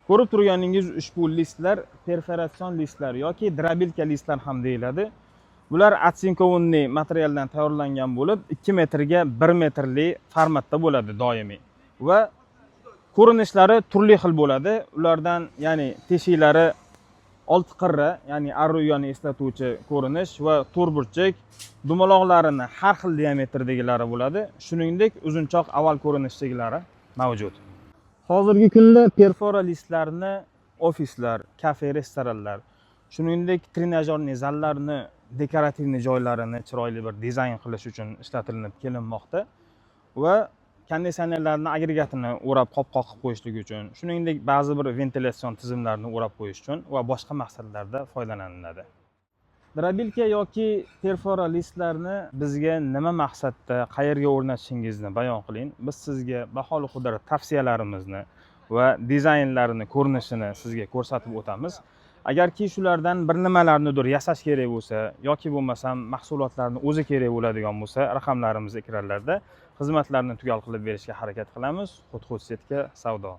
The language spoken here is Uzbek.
Ko'rib turganingiz ushbu listlar perforatsion listlar yoki drobilka listlar ham deyiladi. Bular atsinkovniy materialdan tayyorlangan bo'lib, 2 metrga 1 metrli formatda bo'ladi doimiy. Va ko'rinishlari turli xil bo'ladi. Ulardan, ya'ni teshiklari oltiqirra, ya'ni arruyani eslatuvchi ko'rinish va to'rtburchak, dumaloqlarini har xil diametrdagilari bo'ladi. Shuningdek, uzunchoq oval ko'rinishdagilar mavjud. Hozirgi kunda perfora listlarni ofislar, kafe, restoranlar, shuningdek trenajyorniy zallarni, dekorativniy joylarini chiroyli bir dizayn qilish uchun ishlatilinib kelinmoqda va konditsionerlarning agregatini o'rab qopqoq qilib qo'yishlik uchun, shuningdek ba'zi bir ventilyatsion tizimlarini o'rab qo'yish uchun va boshqa maqsadlarda foydalaniladi. Drobilka yoki perfora listlarni bizga nima maqsadda, qayerga o'rnatishingizni bayon qiling. Biz sizga baholi qudrat tavsiyalarimizni va dizaynlarini, ko'rinishini sizga ko'rsatib o'tamiz. Agarki shulardan bir nimalarnidir yasash kerak bo'lsa yoki bo'lmasam mahsulotlarni o'zi kerak bo'ladigan bo'lsa, raqamlarimiz ekranlarda, xizmatlarni tugal qilib berishga harakat qilamiz. Xudxud setka savdo.